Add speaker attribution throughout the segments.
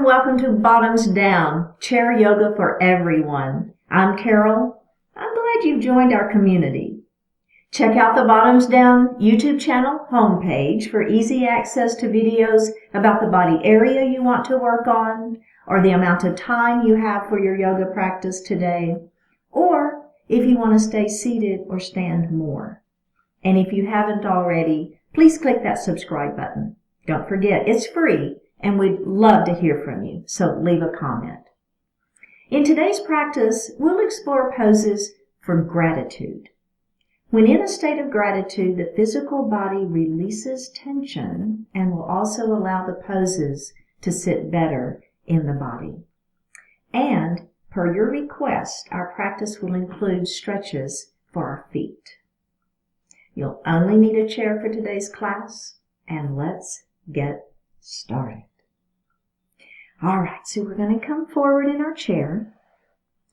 Speaker 1: and welcome to Bottoms Down, Chair Yoga for Everyone. I'm Carol. I'm glad you've joined our community. Check out the Bottoms Down YouTube channel homepage for easy access to videos about the body area you want to work on, or the amount of time you have for your yoga practice today, or if you want to stay seated or stand more. And if you haven't already, please click that subscribe button. Don't forget, it's free, and we'd love to hear from you, so leave a comment. In today's practice, we'll explore poses for gratitude. When in a state of gratitude, the physical body releases tension and will also allow the poses to sit better in the body. And, per your request, our practice will include stretches for our feet. You'll only need a chair for today's class, and let's get started. All right, so we're going to come forward in our chair,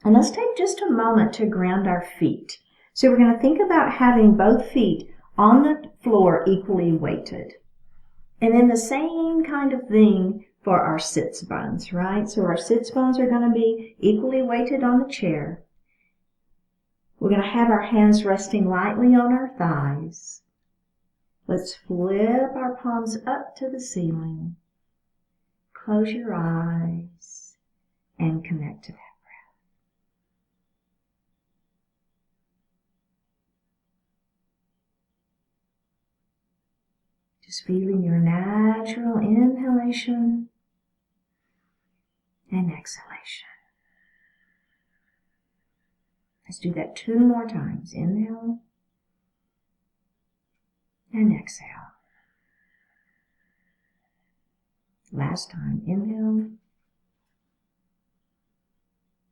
Speaker 1: and let's take just a moment to ground our feet. So we're going to think about having both feet on the floor equally weighted. And then the same kind of thing for our sits bones, right? So our sits bones are going to be equally weighted on the chair. We're going to have our hands resting lightly on our thighs. Let's flip our palms up to the ceiling. Close your eyes and connect to that breath. Just feeling your natural inhalation and exhalation. Let's do that 2 more times. Inhale and exhale. Last time, inhale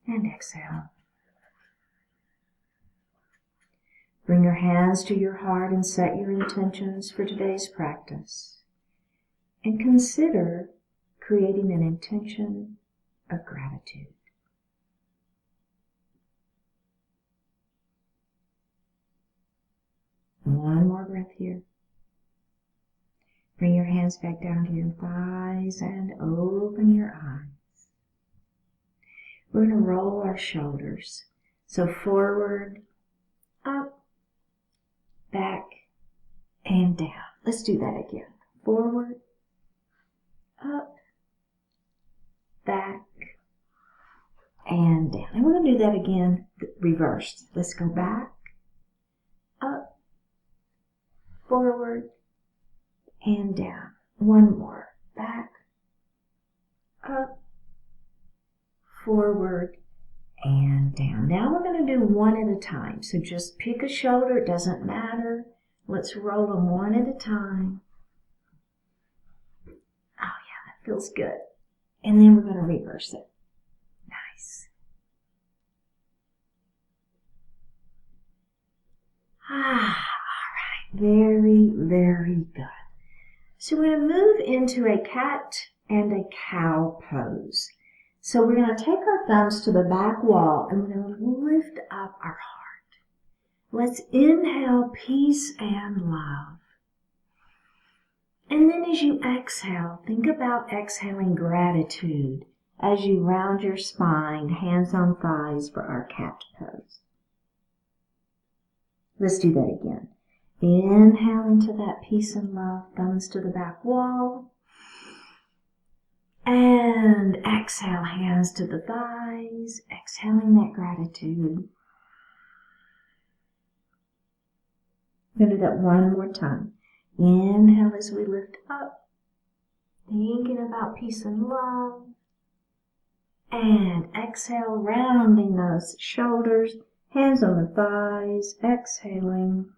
Speaker 1: and exhale. Bring your hands to your heart and set your intentions for today's practice. And consider creating an intention of gratitude. One more breath here. Bring your hands back down to your thighs and open your eyes. We're going to roll our shoulders. So forward, up, back, and down. Let's do that again. Forward, up, back, and down. And we're going to do that again reversed. Let's go back, up, forward, and down. One more. Back, up, forward, and down. Now we're going to do one at a time. So just pick a shoulder. It doesn't matter. Let's roll them one at a time. Oh yeah, that feels good. And then we're going to reverse it. Nice. All right. Very, very good. So we're going to move into a cat and a cow pose. So we're going to take our thumbs to the back wall and we're going to lift up our heart. Let's inhale peace and love. And then as you exhale, think about exhaling gratitude as you round your spine, hands on thighs for our cat pose. Let's do that again. Inhale into that peace and love, thumbs to the back wall. And exhale, hands to the thighs, exhaling that gratitude. I'm going to do that one more time. Inhale as we lift up, thinking about peace and love. And exhale, rounding those shoulders, hands on the thighs, exhaling.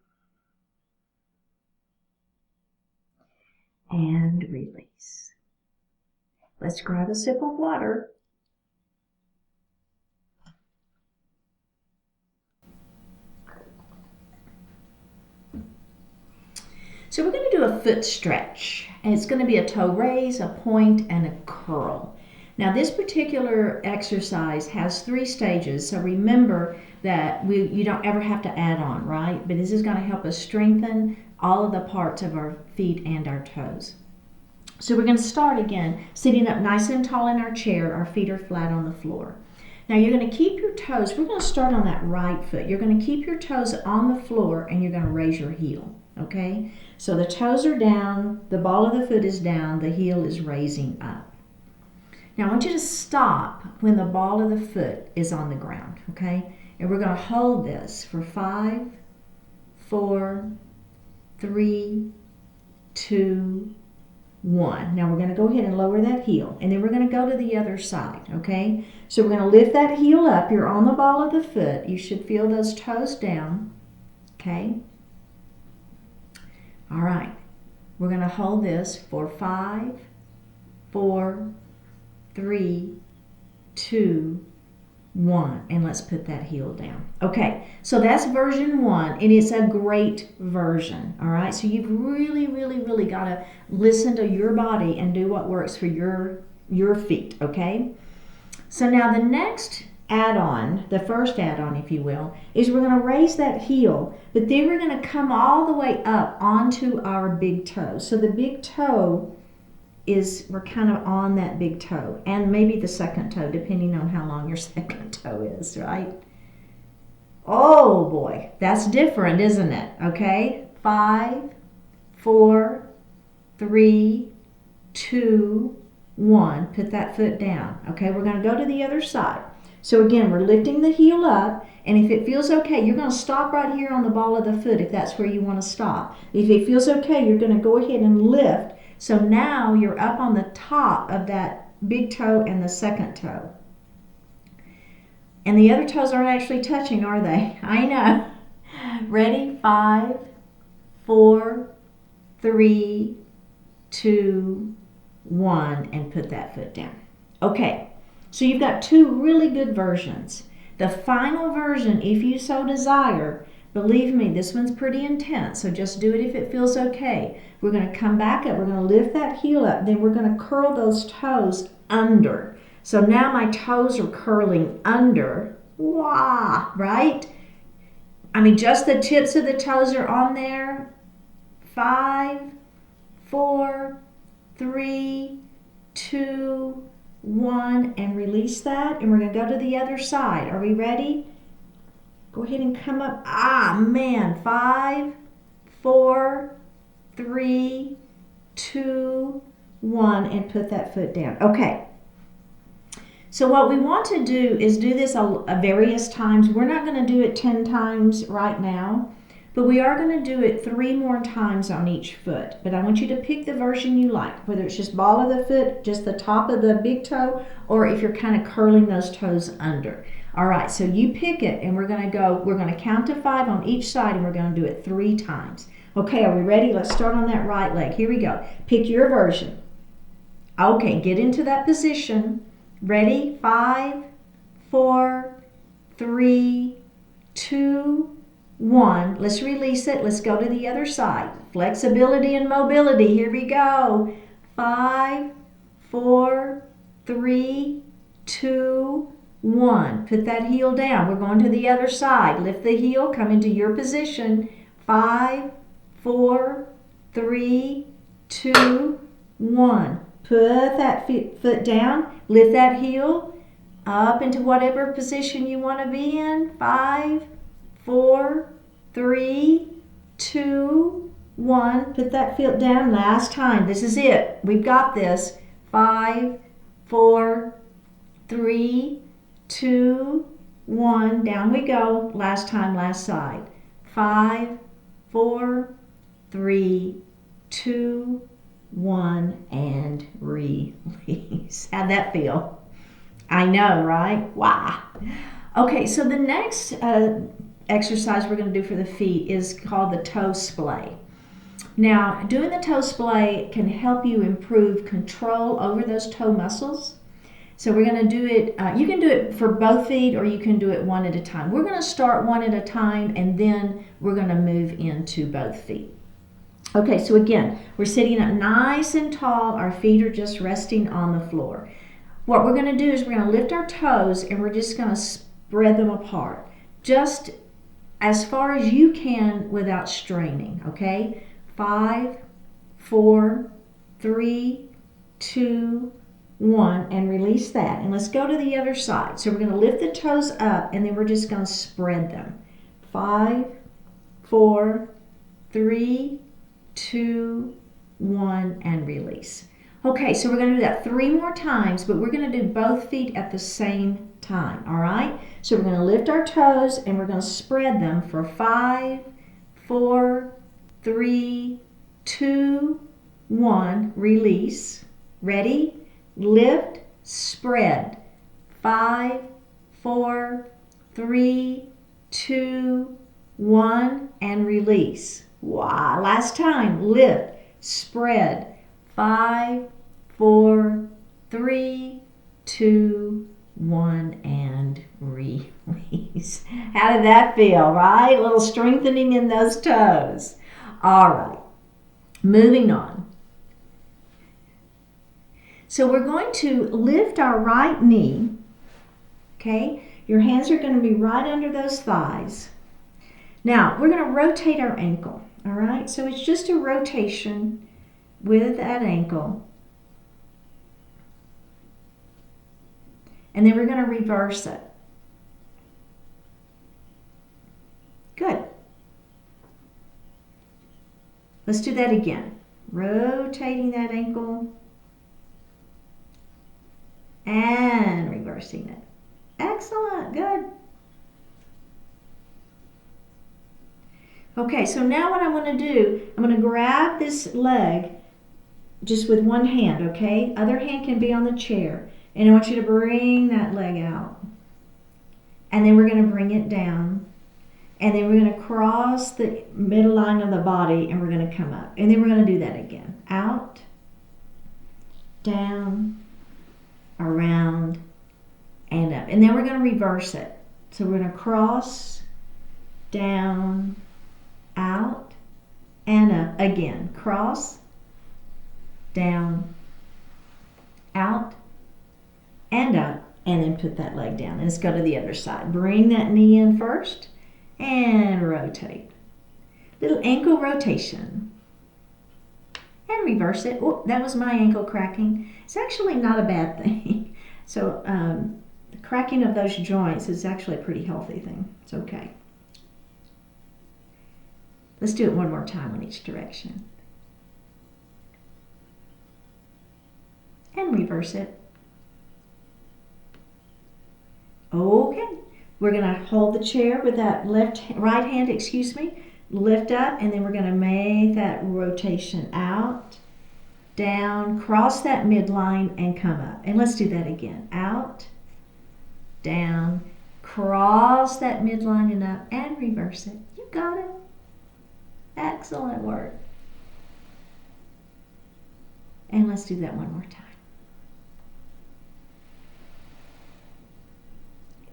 Speaker 1: And release. Let's grab a sip of water. So we're going to do a foot stretch, and it's going to be a toe raise, a point, and a curl. Now this particular exercise has 3 stages, so remember that you don't ever have to add on, right? But this is going to help us strengthen all of the parts of our feet and our toes. So we're going to start again, sitting up nice and tall in our chair. Our feet are flat on the floor. Now you're going to keep your toes, we're going to start on that right foot. You're going to keep your toes on the floor and you're going to raise your heel, okay? So the toes are down, the ball of the foot is down, the heel is raising up. Now I want you to stop when the ball of the foot is on the ground, okay? And we're going to hold this for 5, 4, 3, 2, 1. Now we're going to go ahead and lower that heel, and then we're going to go to the other side, okay? So we're going to lift that heel up. You're on the ball of the foot. You should feel those toes down, okay? All right. We're going to hold this for 5, 4, 3, 2, 1, and let's put that heel down. Okay, so that's version 1, and it's a great version, all right? So you've really got to listen to your body and do what works for your feet, okay? So now the next add-on, the first add-on, if you will, is we're going to raise that heel, but then we're going to come all the way up onto our big toe. So the big toe is, we're kind of on that big toe, and maybe the second toe, depending on how long your second toe is, right? Oh boy, that's different, isn't it? Okay, 5, 4, 3, 2, 1. Put that foot down. Okay, we're going to go to the other side. So again, we're lifting the heel up, and if it feels okay, you're going to stop right here on the ball of the foot if that's where you want to stop. If it feels okay, you're going to go ahead and lift. So now you're up on the top of that big toe and the second toe. And the other toes aren't actually touching, are they? I know. Ready? 5, 4, 3, 2, 1, and put that foot down. Okay, so you've got 2 really good versions. The final version, if you so desire, believe me, this one's pretty intense, so just do it if it feels okay. We're going to come back up, we're going to lift that heel up, then we're going to curl those toes under. So now my toes are curling under. Wow, right? I mean, just the tips of the toes are on there. 5, 4, 3, 2, 1, and release that. And we're going to go to the other side. Are we ready? Go ahead and come up. Ah, man. 5, 4, 3, 2, 1, and put that foot down. Okay. So what we want to do is do this various times. We're not going to do it 10 times right now, but we are going to do it 3 more times on each foot. But I want you to pick the version you like, whether it's just ball of the foot, just the top of the big toe, or if you're kind of curling those toes under. All right, so you pick it, and we're going to count to 5 on each side, and we're going to do it 3 times. Okay, are we ready? Let's start on that right leg. Here we go. Pick your version. Okay, get into that position. Ready? 5, 4, 3, 2, 1. Let's release it. Let's go to the other side. Flexibility and mobility. Here we go. 5, 4, 3, 2, 1. Put that heel down. We're going to the other side. Lift the heel. Come into your position. 5, 4, 3, 2, 1. Put that foot down. Lift that heel up into whatever position you want to be in. 5, 4, 3, 2, 1. Put that foot down. Last time. This is it. We've got this. 5, 4, 3, 2, 1. Down we go. Last time, last side. 5, 4, 3, 2, 1, and release. How'd that feel? I know, right? Wow. Okay, so the next exercise we're going to do for the feet is called the toe splay. Now, doing the toe splay can help you improve control over those toe muscles. So we're going to do it, you can do it for both feet, or you can do it one at a time. We're going to start one at a time, and then we're going to move into both feet. Okay, so again, we're sitting up nice and tall. Our feet are just resting on the floor. What we're going to do is we're going to lift our toes, and we're just going to spread them apart, just as far as you can without straining, okay? 5, 4, 3, 2, 1, and release that. And let's go to the other side. So we're going to lift the toes up, and then we're just going to spread them. 5, 4, 3, 2, 1, and release. Okay, so we're going to do that 3 more times, but we're going to do both feet at the same time, all right? So we're going to lift our toes, and we're going to spread them for 5, 4, 3, 2, 1, release. Ready? Lift, spread. 5, 4, 3, 2, 1, and release. Wow. Last time. Lift, spread. 5, 4, 3, 2, 1, and release. How did that feel, right? A little strengthening in those toes. All right. Moving on. So we're going to lift our right knee. Okay? Your hands are going to be right under those thighs. Now, we're going to rotate our ankle. All right? So it's just a rotation with that ankle. And then we're going to reverse it. Good. Let's do that again. Rotating that ankle and reversing it. Excellent. Good. Okay, so now what I'm going to do, I'm going to grab this leg just with one hand, okay? Other hand can be on the chair. And I want you to bring that leg out. And then we're going to bring it down. And then we're going to cross the middle line of the body and we're going to come up. And then we're going to do that again. Out, down, around, and up. And then we're going to reverse it. So we're going to cross, down, out, and up. Again, cross, down, out, and up, and then put that leg down. And let's go to the other side. Bring that knee in first and rotate. Little ankle rotation. And reverse it. Oh, that was my ankle cracking. It's actually not a bad thing. So the cracking of those joints is actually a pretty healthy thing. It's okay. Let's do it one more time in each direction. And reverse it. Okay, we're going to hold the chair with that right hand, lift up, and then we're going to make that rotation out, down, cross that midline, and come up. And let's do that again. Out, down, cross that midline and up, and reverse it. You got it. Excellent work. And let's do that one more time.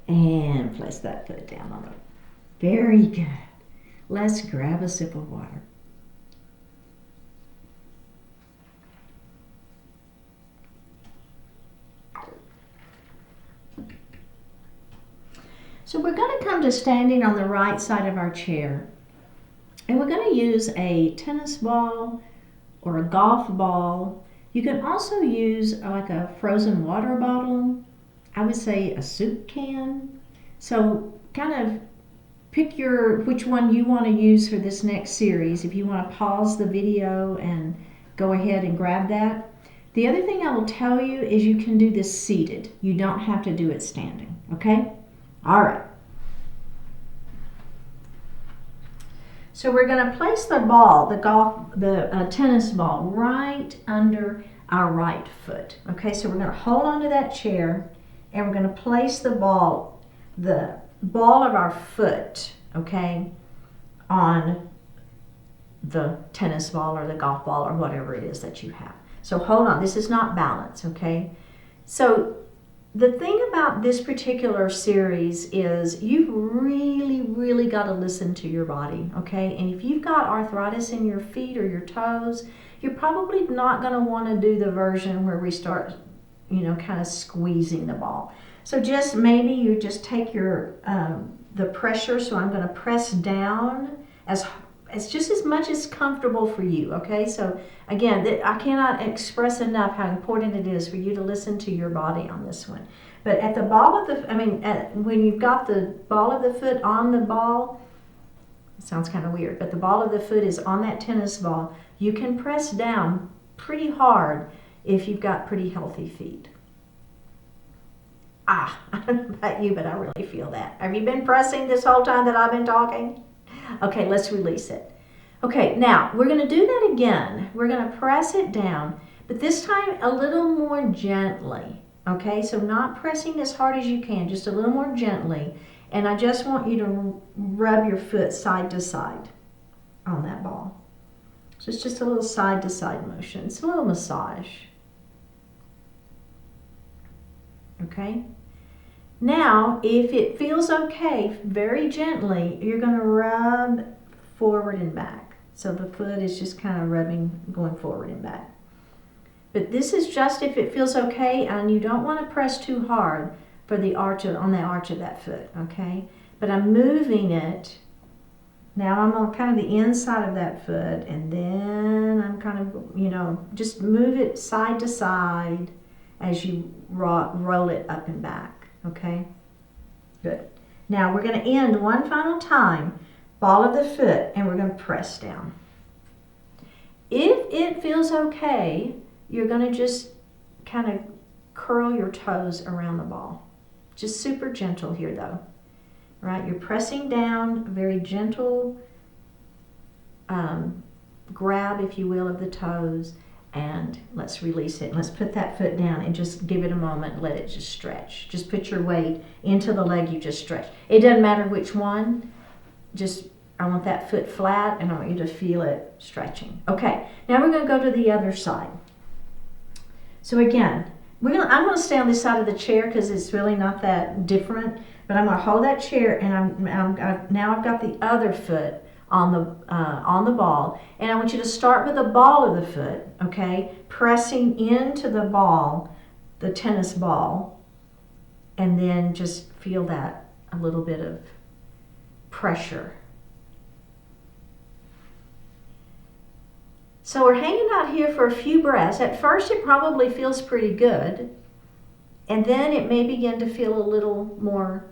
Speaker 1: And place that foot down on it. Very good. Let's grab a sip of water. So we're going to come to standing on the right side of our chair. And we're going to use a tennis ball or a golf ball. You can also use like a frozen water bottle. I would say a soup can. So kind of pick which one you want to use for this next series. If you want to pause the video and go ahead and grab that. The other thing I will tell you is you can do this seated. You don't have to do it standing, okay? All right. So we're going to place the ball, the tennis ball, right under our right foot. Okay, so we're going to hold onto that chair and we're going to place the ball of our foot, okay, on the tennis ball or the golf ball or whatever it is that you have. So hold on, this is not balance, okay? So the thing about this particular series is you've really got to listen to your body, okay? And if you've got arthritis in your feet or your toes, you're probably not going to want to do the version where we start, kind of squeezing the ball. So just maybe you just take your the pressure. So I'm going to press down as it's just as much as comfortable for you, okay? So again, I cannot express enough how important it is for you to listen to your body on this one. But at the ball of the, when you've got the ball of the foot on the ball, it sounds kind of weird, but the ball of the foot is on that tennis ball, you can press down pretty hard if you've got pretty healthy feet. I don't know about you, but I really feel that. Have you been pressing this whole time that I've been talking? Okay, let's release it. Okay, now we're going to do that again. We're going to press it down, but this time a little more gently. Okay, so not pressing as hard as you can, just a little more gently. And I just want you to rub your foot side to side on that ball. So it's just a little side to side motion. It's a little massage. Okay. Now, if it feels okay, very gently, you're going to rub forward and back. So the foot is just kind of rubbing, going forward and back. But this is just if it feels okay, and you don't want to press too hard for the arch on the arch of that foot, okay? But I'm moving it. Now I'm on kind of the inside of that foot, and then I'm kind of, just move it side to side as you roll it up and back. Okay, good. Now we're going to end one final time, ball of the foot, and we're going to press down. If it feels okay, you're going to just kind of curl your toes around the ball. Just super gentle here though, right? You're pressing down, very gentle grab, if you will, of the toes. And let's release it. Let's put that foot down and just give it a moment and let it just stretch. Just put your weight into the leg you just stretched. It doesn't matter which one. Just, I want that foot flat and I want you to feel it stretching. Okay, now we're going to go to the other side. So again, I'm going to stay on this side of the chair because it's really not that different. But I'm going to hold that chair and now I've got the other foot on the ball, and I want you to start with the ball of the foot, okay, pressing into the ball, the tennis ball, and then just feel that a little bit of pressure. So we're hanging out here for a few breaths. At first it probably feels pretty good, and then it may begin to feel a little more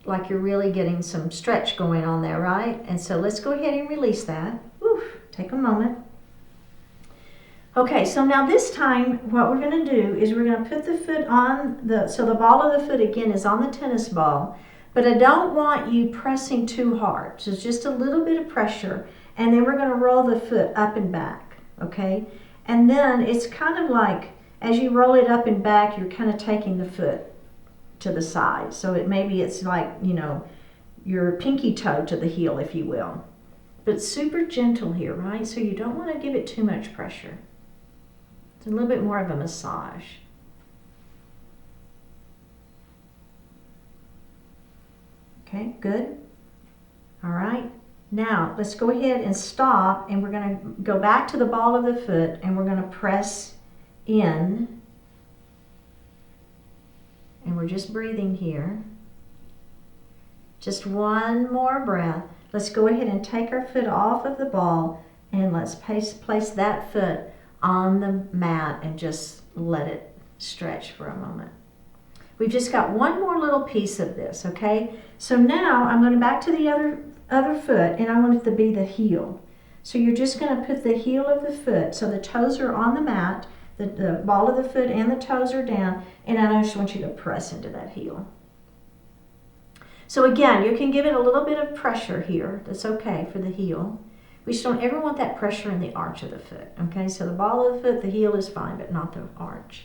Speaker 1: like you're really getting some stretch going on there, right? And so let's go ahead and release that. Whew, take a moment. Okay, so now this time what we're going to do is we're going to put the foot on so the ball of the foot again is on the tennis ball, but I don't want you pressing too hard. So it's just a little bit of pressure, and then we're going to roll the foot up and back, okay? And then it's kind of like as you roll it up and back, you're kind of taking the foot to the side. So maybe it's like, your pinky toe to the heel, if you will. But super gentle here, right? So you don't want to give it too much pressure. It's a little bit more of a massage. Okay, good. All right. Now let's go ahead and stop, and we're going to go back to the ball of the foot, and we're going to press in. And we're just breathing here. Just one more breath. Let's go ahead and take our foot off of the ball, and let's place that foot on the mat and just let it stretch for a moment. We've just got one more little piece of this, okay? So now I'm going back to the other foot, and I want it to be the heel. So you're just going to put the heel of the foot, so the toes are on the mat, the ball of the foot and the toes are down, and I just want you to press into that heel. So again, you can give it a little bit of pressure here. That's okay for the heel. We just don't ever want that pressure in the arch of the foot, okay? So the ball of the foot, the heel is fine, but not the arch.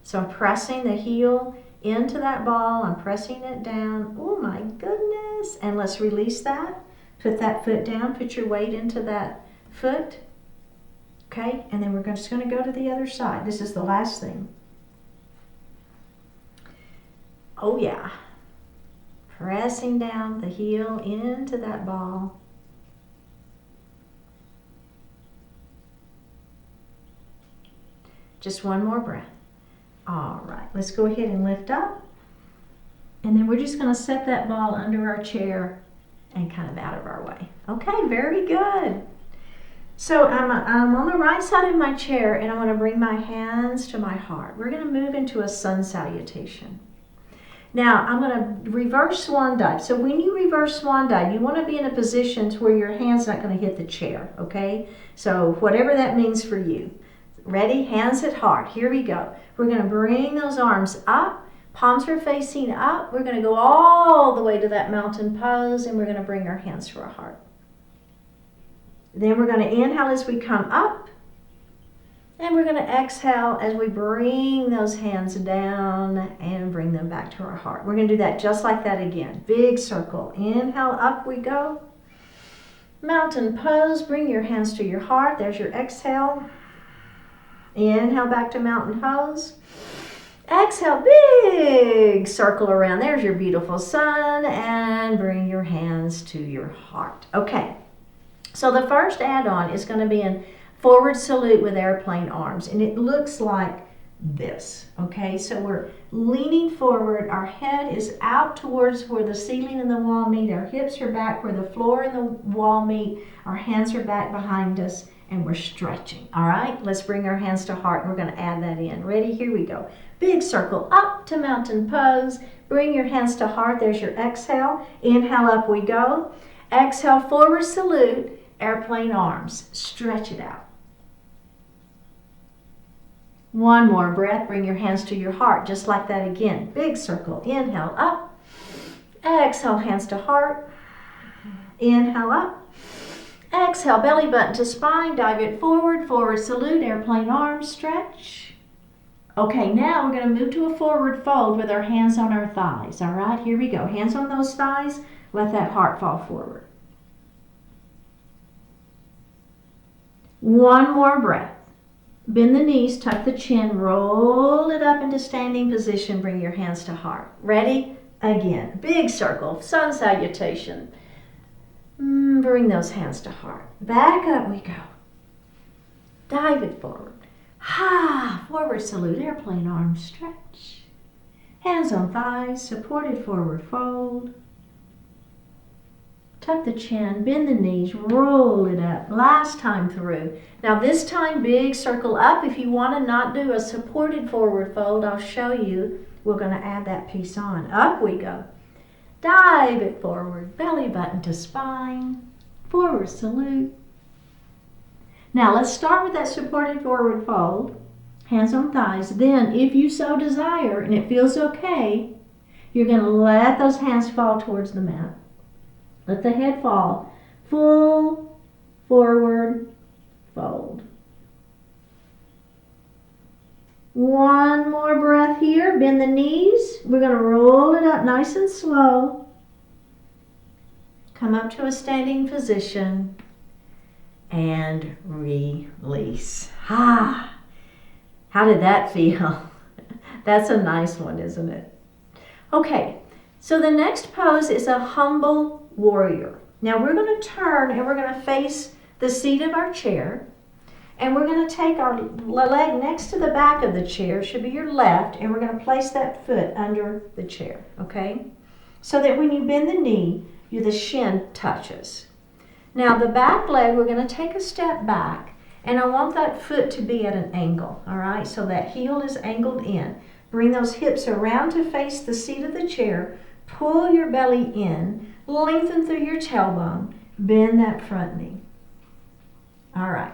Speaker 1: So I'm pressing the heel into that ball. I'm pressing it down. Oh my goodness. And let's release that. Put that foot down. Put your weight into that foot. Okay, and then we're just going to go to the other side. This is the last thing. Oh yeah. Pressing down the heel into that ball. Just one more breath. All right, let's go ahead and lift up. And then we're just going to set that ball under our chair and kind of out of our way. Okay, very good. So I'm on the right side of my chair and I want to bring my hands to my heart. We're going to move into a sun salutation. Now I'm going to reverse swan dive. So when you reverse swan dive, you want to be in a position where your hand's not going to hit the chair, okay? So whatever that means for you. Ready? Hands at heart. Here we go. We're going to bring those arms up. Palms are facing up. We're going to go all the way to that mountain pose and we're going to bring our hands to our heart. Then we're going to inhale as we come up. And we're going to exhale as we bring those hands down and bring them back to our heart. We're going to do that just like that again. Big circle. Inhale, up we go. Mountain pose. Bring your hands to your heart. There's your exhale. Inhale back to mountain pose. Exhale, big circle around. There's your beautiful sun. And bring your hands to your heart. Okay. So the first add-on is going to be in forward salute with airplane arms, and it looks like this, okay? So we're leaning forward, our head is out towards where the ceiling and the wall meet, our hips are back where the floor and the wall meet, our hands are back behind us, and we're stretching, all right? Let's bring our hands to heart, and we're going to add that in. Ready? Here we go. Big circle up to mountain pose. Bring your hands to heart. There's your exhale. Inhale, up we go. Exhale, forward salute. Airplane arms, stretch it out. One more breath, bring your hands to your heart, just like that again. Big circle, inhale up. Exhale, hands to heart. Inhale up. Exhale, belly button to spine, dive it forward, forward salute, airplane arms, stretch. Okay, now we're going to move to a forward fold with our hands on our thighs, all right? Here we go, hands on those thighs, let that heart fall forward. One more breath. Bend the knees, tuck the chin, roll it up into standing position, bring your hands to heart. Ready? Again. Big circle, sun salutation. Bring those hands to heart. Back up we go. Dive it forward. Forward salute, airplane arms, stretch. Hands on thighs, supported forward fold. Tuck the chin, bend the knees, roll it up. Last time through. Now this time, big circle up. If you want to not do a supported forward fold, I'll show you. We're going to add that piece on. Up we go. Dive it forward, belly button to spine, forward salute. Now let's start with that supported forward fold. Hands on thighs. Then, if you so desire, and it feels okay, you're going to let those hands fall towards the mat. Let the head fall. Full forward fold. One more breath here. Bend the knees. We're going to roll it up nice and slow. Come up to a standing position and release. How did that feel? That's a nice one, isn't it? Okay, so the next pose is a humble warrior. Now we're going to turn and we're going to face the seat of our chair, and we're going to take our leg next to the back of the chair, should be your left, and we're going to place that foot under the chair, okay? So that when you bend the knee, the shin touches. Now the back leg, we're going to take a step back, and I want that foot to be at an angle, all right? So that heel is angled in. Bring those hips around to face the seat of the chair, pull your belly in, lengthen through your tailbone, bend that front knee. All right.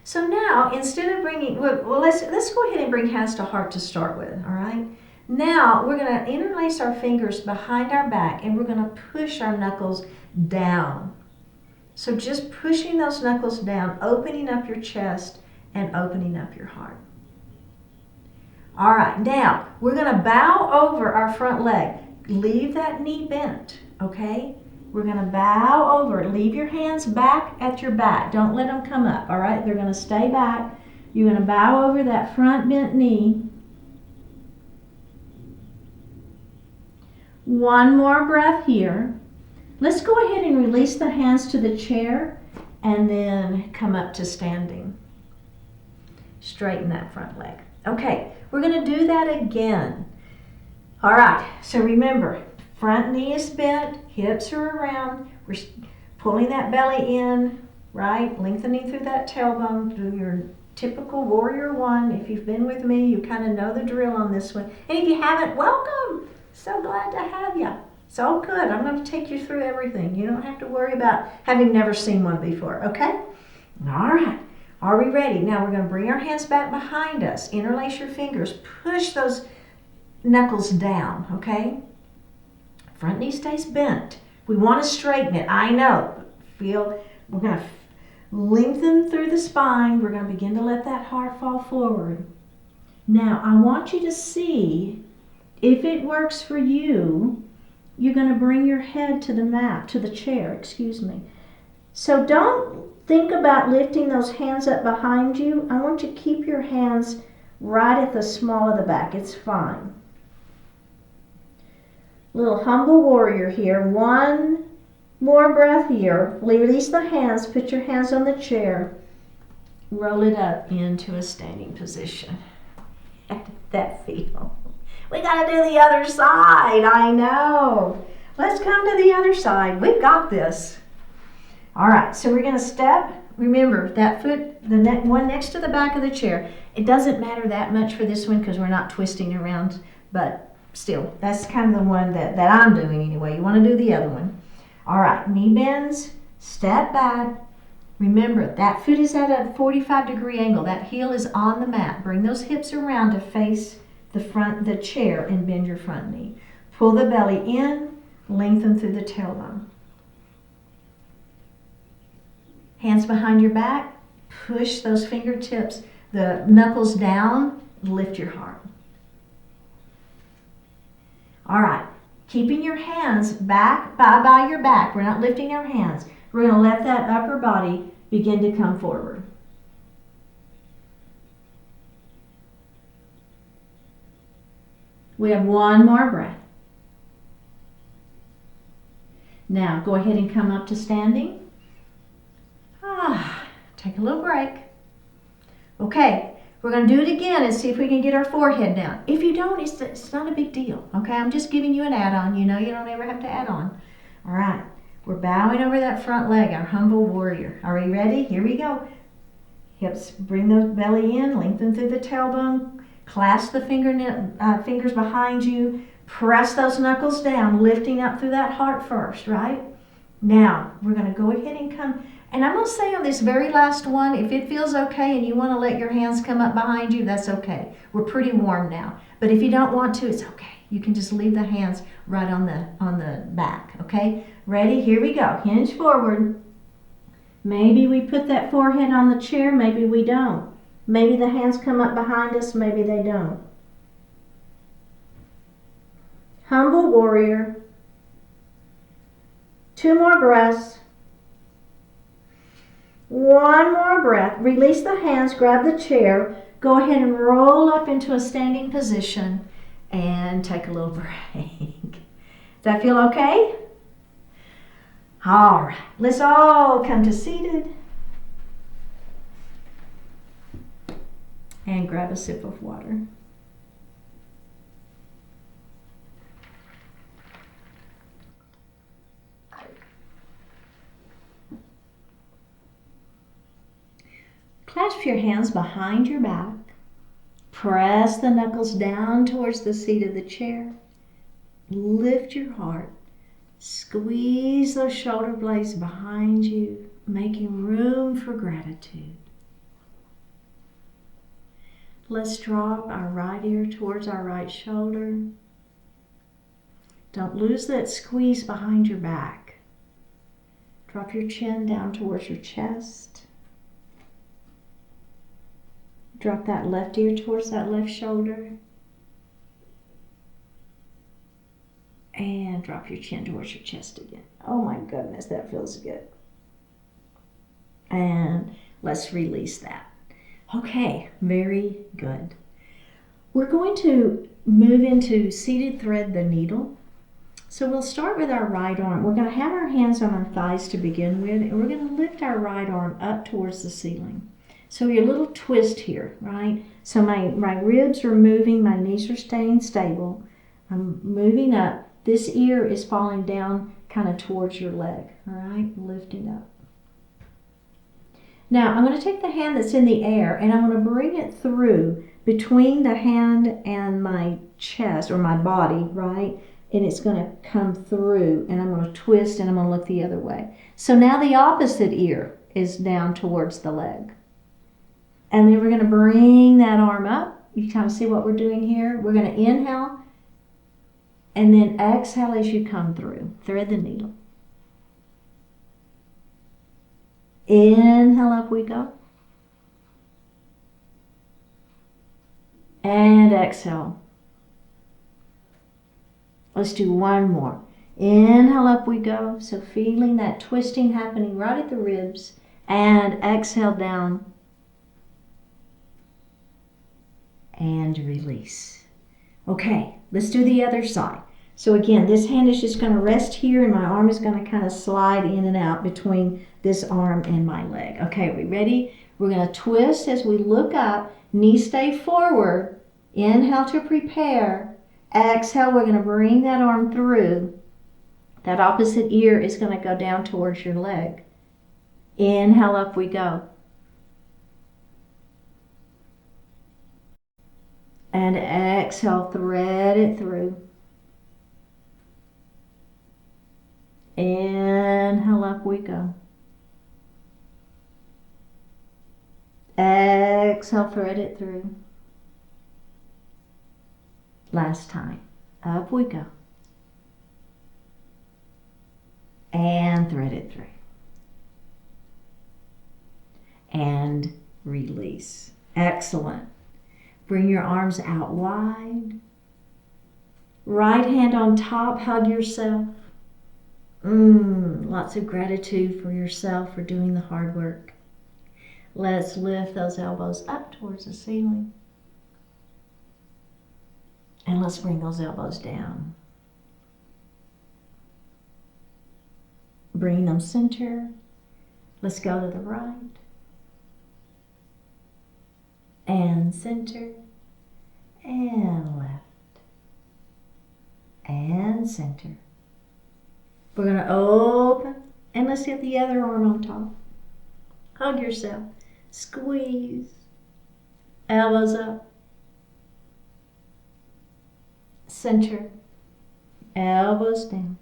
Speaker 1: So now, instead of bringing, let's go ahead and bring hands to heart to start with, all right? Now, we're going to interlace our fingers behind our back, and we're going to push our knuckles down. So just pushing those knuckles down, opening up your chest, and opening up your heart. All right, now, we're going to bow over our front leg. Leave that knee bent, okay? We're going to bow over. Leave your hands back at your back. Don't let them come up, all right? They're going to stay back. You're going to bow over that front bent knee. One more breath here. Let's go ahead and release the hands to the chair and then come up to standing. Straighten that front leg. Okay, we're going to do that again. All right, so remember, front knee is bent, hips are around. We're Pulling that belly in, right? Lengthening through that tailbone, do your typical warrior one. If you've been with me, you kind of know the drill on this one. And if you haven't, welcome. So glad to have you. So good. I'm going to take you through everything. You don't have to worry about having never seen one before, okay? All right. Are we ready? Now we're going to bring our hands back behind us. Interlace your fingers. Push those knuckles down, okay? Front knee stays bent. We want to straighten it. I know. We're going to lengthen through the spine. We're going to begin to let that heart fall forward. Now, I want you to see if it works for you. You're going to bring your head to the mat, to the chair, excuse me. So don't think about lifting those hands up behind you. I want you to keep your hands right at the small of the back. It's fine. Little humble warrior here. One more breath here. Release the hands. Put your hands on the chair. Roll it up into a standing position. How did that feel? We got to do the other side. I know. Let's come to the other side. We've got this. All right, so we're going to step. Remember, that foot, the one next to the back of the chair. It doesn't matter that much for this one because we're not twisting around, but still, that's kind of the one that I'm doing anyway. You want to do the other one. All right, knee bends, step back. Remember, that foot is at a 45-degree angle. That heel is on the mat. Bring those hips around to face the chair and bend your front knee. Pull the belly in, lengthen through the tailbone. Hands behind your back, push those fingertips, the knuckles down, lift your heart. All right, keeping your hands back by your back. We're not lifting our hands. We're going to let that upper body begin to come forward. We have one more breath. Now, go ahead and come up to standing. Take a little break. Okay, we're going to do it again and see if we can get our forehead down. If you don't, it's not a big deal. Okay, I'm just giving you an add-on. You know you don't ever have to add on. All right, we're bowing over that front leg, our humble warrior. Are we ready? Here we go. Hips, bring the belly in, lengthen through the tailbone. Clasp the fingers behind you. Press those knuckles down, lifting up through that heart first, right? Now, we're going to go ahead and come. And I'm going to say on this very last one, if it feels okay and you want to let your hands come up behind you, that's okay. We're pretty warm now. But if you don't want to, it's okay. You can just leave the hands right on the back, okay? Ready? Here we go. Hinge forward. Maybe we put that forehead on the chair, maybe we don't. Maybe the hands come up behind us, maybe they don't. Humble warrior. 2 more breaths. 1 more breath. Release the hands, grab the chair. Go ahead and roll up into a standing position and take a little break. Does that feel okay? All right, let's all come to seated and grab a sip of water. Clasp your hands behind your back. Press the knuckles down towards the seat of the chair. Lift your heart. Squeeze those shoulder blades behind you, making room for gratitude. Let's drop our right ear towards our right shoulder. Don't lose that squeeze behind your back. Drop your chin down towards your chest. Drop that left ear towards that left shoulder. And drop your chin towards your chest again. Oh my goodness, that feels good. And let's release that. Okay, very good. We're going to move into seated thread the needle. So we'll start with our right arm. We're going to have our hands on our thighs to begin with, and we're going to lift our right arm up towards the ceiling. So your little twist here, right? So my ribs are moving, my knees are staying stable. I'm moving up. This ear is falling down kind of towards your leg. All right, lifting up. Now I'm going to take the hand that's in the air and I'm going to bring it through between the hand and my chest or my body, right? And it's going to come through and I'm going to twist and I'm going to look the other way. So now the opposite ear is down towards the leg. And then we're going to bring that arm up. You kind of see what we're doing here. We're going to inhale and then exhale as you come through. Thread the needle. Inhale, up we go. And exhale. Let's do one more. Inhale, up we go. So feeling that twisting happening right at the ribs. And exhale down. And release. Okay, let's do the other side. So again, this hand is just going to rest here and my arm is going to kind of slide in and out between this arm and my leg. Okay, are we ready? We're going to twist as we look up. Knees stay forward. Inhale to prepare. Exhale, we're going to bring that arm through. That opposite ear is going to go down towards your leg. Inhale, up we go. And exhale, thread it through. Inhale, up we go. Exhale, thread it through. Last time. Up we go. And thread it through. And release. Excellent. Bring your arms out wide. Right hand on top, hug yourself. Lots of gratitude for yourself for doing the hard work. Let's lift those elbows up towards the ceiling. And let's bring those elbows down. Bring them center. Let's go to the right. And center. And left. And center. We're going to open. And let's get the other arm on top. Hug yourself. Squeeze. Elbows up. Center. Elbows down.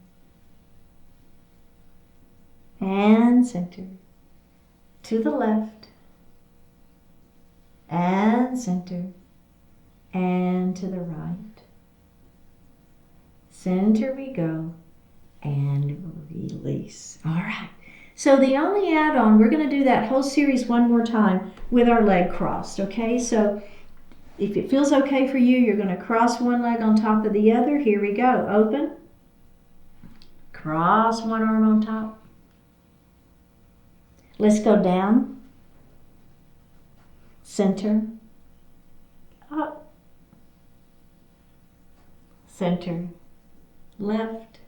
Speaker 1: And center. To the left. And center. And to the right. Center we go. And release. All right. So the only add-on, we're going to do that whole series one more time with our leg crossed, okay? So if it feels okay for you, you're going to cross one leg on top of the other. Here we go. Open. Cross one arm on top. Let's go down. Center. Up. Center. Left.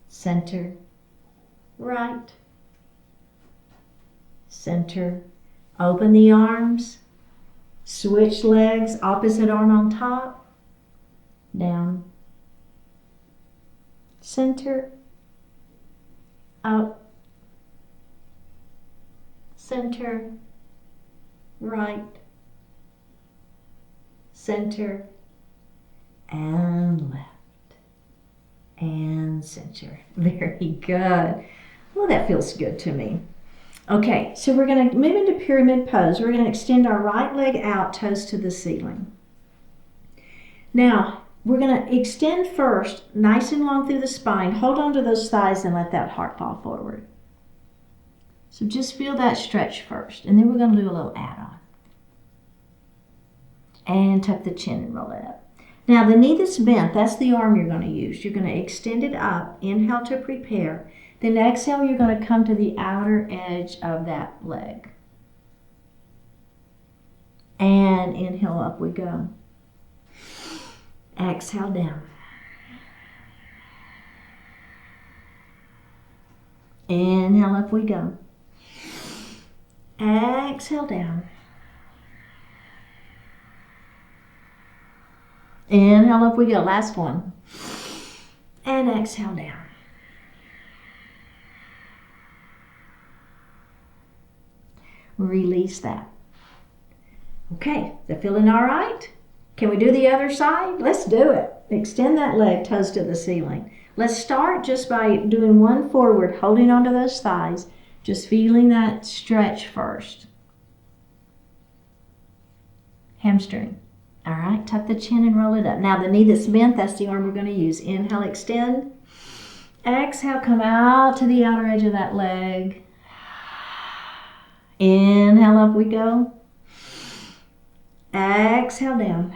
Speaker 1: Center. Right. Center. Open the arms. Switch legs. Opposite arm on top. Down. Center. Up. Center. Right. Center. And left. And center. Very good. Well, that feels good to me. Okay, so we're going to move into pyramid pose. We're going to extend our right leg out, toes to the ceiling. Now, we're going to extend first, nice and long through the spine. Hold on to those thighs and let that heart fall forward. So just feel that stretch first, and then we're going to do a little add-on. And tuck the chin and roll it up. Now, the knee that's bent, that's the arm you're going to use. You're going to extend it up. Inhale to prepare. Then exhale, you're going to come to the outer edge of that leg. And inhale, up we go. Exhale down. Inhale, up we go. Exhale down. Inhale, up we go. Last one. And exhale down. Release that. Okay, is it feeling all right? Can we do the other side? Let's do it. Extend that leg, toes to the ceiling. Let's start just by doing one forward, holding onto those thighs, just feeling that stretch first. Hamstring. All right, tuck the chin and roll it up. Now the knee that's bent, that's the arm we're going to use. Inhale, extend. Exhale, come out to the outer edge of that leg. Inhale, up we go. Exhale, down.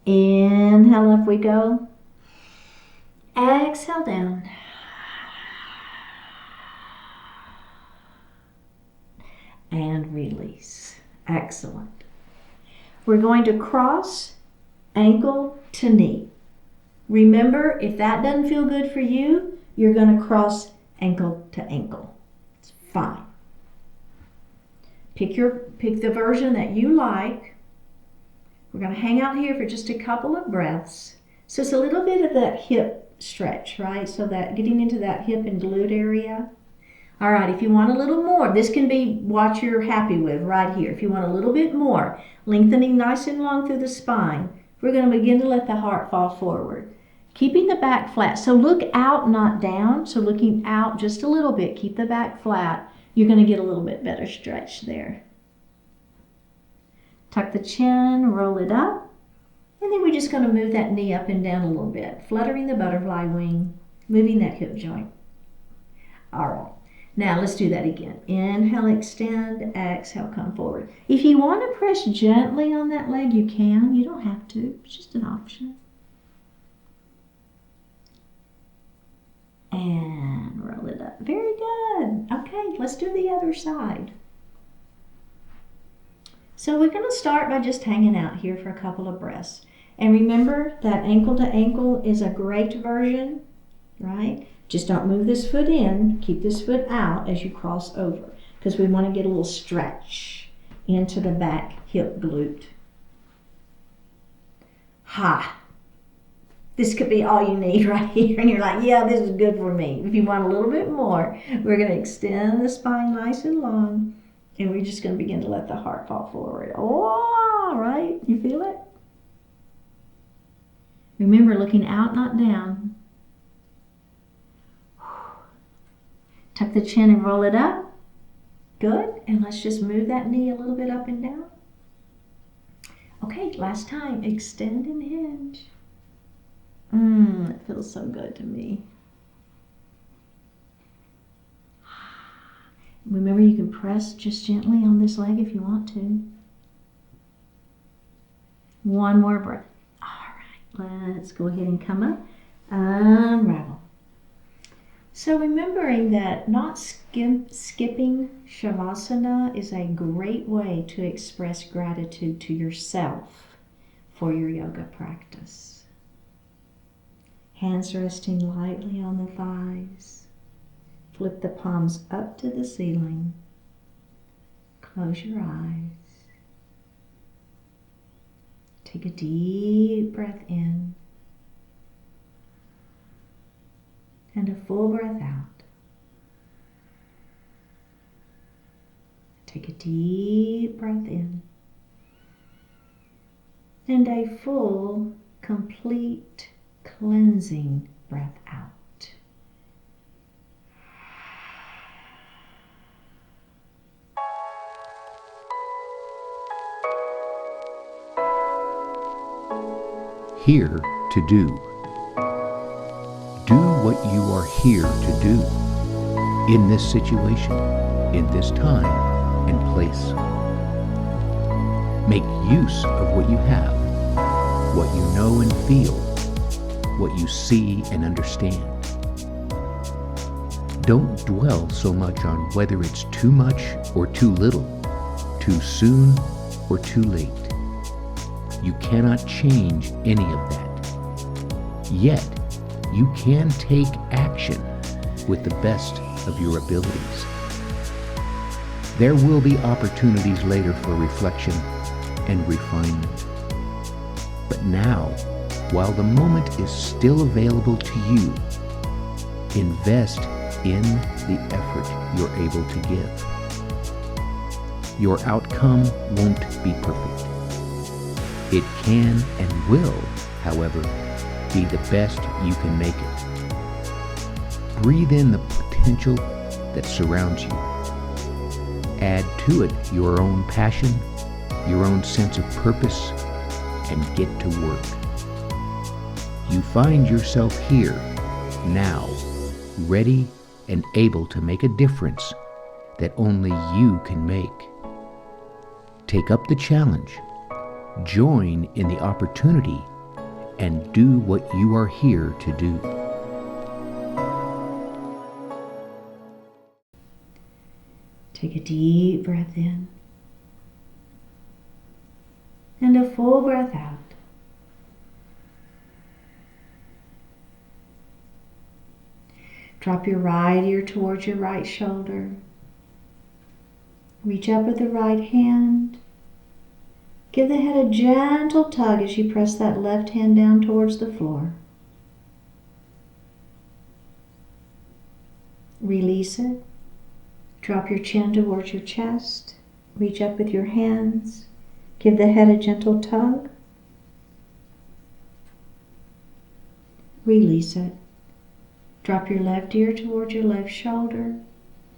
Speaker 1: Inhale, up we go. Exhale, down. And release. Excellent. We're going to cross ankle to knee. Remember, if that doesn't feel good for you, you're going to cross ankle to ankle. It's fine. Pick the version that you like. We're going to hang out here for just a couple of breaths. So it's a little bit of that hip stretch, right? So that getting into that hip and glute area. All right, if you want a little more, this can be what you're happy with right here. If you want a little bit more, lengthening nice and long through the spine, we're going to begin to let the heart fall forward. Keeping the back flat. So look out, not down. So looking out just a little bit. Keep the back flat. You're going to get a little bit better stretch there. Tuck the chin, roll it up. And then we're just going to move that knee up and down a little bit. Fluttering the butterfly wing. Moving that hip joint. All right. Now let's do that again. Inhale, extend, exhale, come forward. If you want to press gently on that leg, you can. You don't have to. It's just an option. And roll it up. Very good. Okay, let's do the other side. So we're going to start by just hanging out here for a couple of breaths. And remember that ankle to ankle is a great version, right? Just don't move this foot in. Keep this foot out as you cross over because we want to get a little stretch into the back hip glute. Ha! This could be all you need right here. And you're like, yeah, this is good for me. If you want a little bit more, we're going to extend the spine nice and long. And we're just going to begin to let the heart fall forward. Oh, right? You feel it? Remember, looking out, not down. Tuck the chin and roll it up. Good. And let's just move that knee a little bit up and down. Okay, last time. Extend and hinge. It feels so good to me. Remember, you can press just gently on this leg if you want to. One more breath. All right, let's go ahead and come up. Unravel. So remembering that not skipping Shavasana is a great way to express gratitude to yourself for your yoga practice. Hands resting lightly on the thighs. Flip the palms up to the ceiling. Close your eyes. Take a deep breath in. And a full breath out. Take a deep breath in. And a full, complete, cleansing breath out.
Speaker 2: Here to do. Do what you are here to do in this situation, in this time and place. Make use of what you have, what you know and feel, what you see and understand. Don't dwell so much on whether it's too much or too little, too soon or too late. You cannot change any of that. Yet, you can take action with the best of your abilities. There will be opportunities later for reflection and refinement. But now while the moment is still available to you. Invest in the effort you're able to give. Your outcome won't be perfect. It can and will, however, be the best you can make it. Breathe in the potential that surrounds you. Add to it your own passion, your own sense of purpose, and get to work. You find yourself here, now, ready and able to make a difference that only you can make. Take up the challenge, join in the opportunity, and do what you are here to do.
Speaker 1: Take a deep breath in and a full breath out. Drop your right ear towards your right shoulder. Reach up with the right hand. Give the head a gentle tug as you press that left hand down towards the floor. Release it. Drop your chin towards your chest. Reach up with your hands. Give the head a gentle tug. Release it. Drop your left ear towards your left shoulder.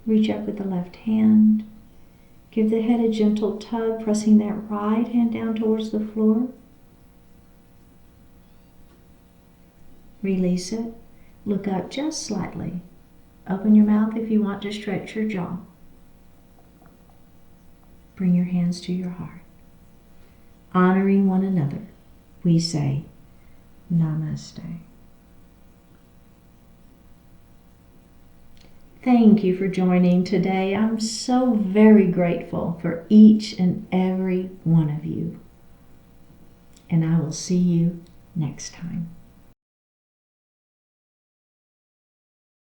Speaker 1: Reach up with the left hand. Give the head a gentle tug, pressing that right hand down towards the floor. Release it. Look up just slightly. Open your mouth if you want to stretch your jaw. Bring your hands to your heart. Honoring one another, we say, Namaste. Thank you for joining today. I'm so very grateful for each and every one of you. And I will see you next time.